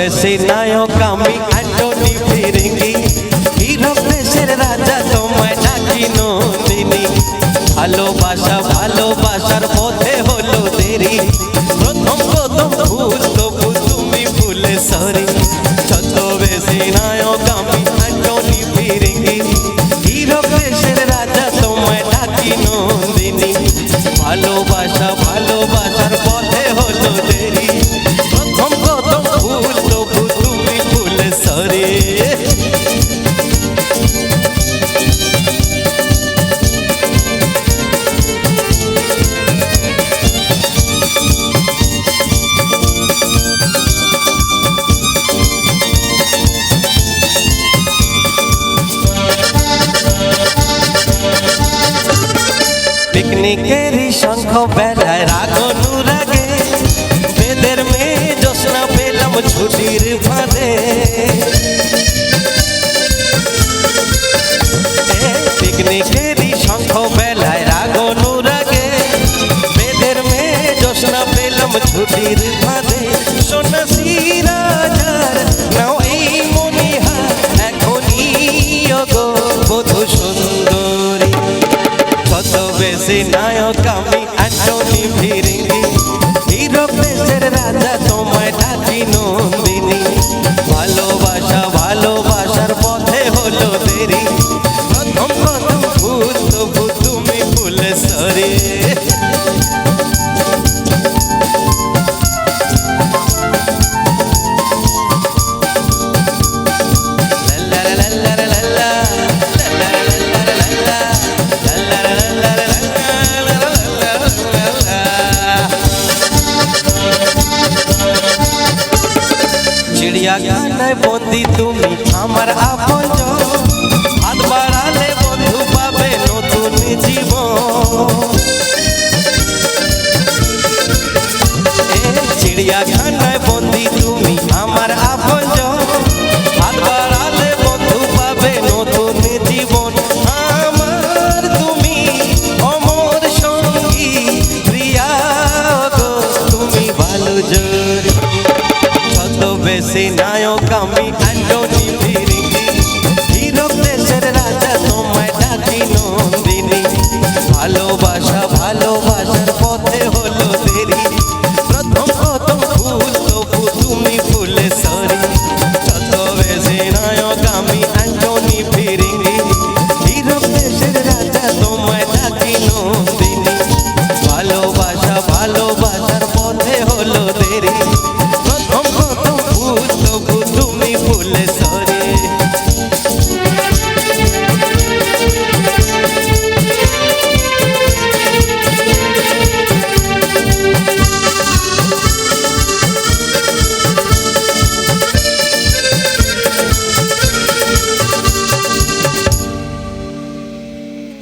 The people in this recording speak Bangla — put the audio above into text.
বেশি নায়ক আমি অ্যান্টনি ফিরিঙ্গি, হিরো দেশের রাজা তোমায় ডাকি নন্দিনী। ভালোবাসা ভালোবাসার পথে হলো দেরি, প্রথম প্রথম ভুল তবু তুমি ভুলে সরি। যত বেশি নায়ক আমি অ্যান্টনি ফিরিঙ্গি, হিরো দেশের রাজা তোমায় ডাকি নন্দিনী। ভালোবাসা ভালোবাসার পথে হলো দেরি, প্রথম প্রথম ভুল তবু তুমি ভুলে সরি। পিকনিকেরই শঙ্খ বেলায় রাগ অনুরাগে, বেদের মেয়ে জোৎস্না পেলাম ছুটির ফাঁদে। পিকনিকেরই শঙ্খ বেলায় রাগ অনুরাগে, বেদের মেয়ে জোৎস্না পেলাম ছুটির ফাঁদে। সোনা সিরাজার নাও এই মনিহার, এখনই গো বধূ সুন্দরী। কত বেশি নায়ক আমি অ্যান্টনি ফিরিঙ্গি, হিরো দেশের রাজা তোমায় ডাকি নন্দিনী। ভালোবাসা ভালোবাসার পথে হলো দেরি, প্রথম প্রথম ভুল তবু তুমি ভুলে সরি। চিড়িয়াখানায় বন্দি তুমি আমার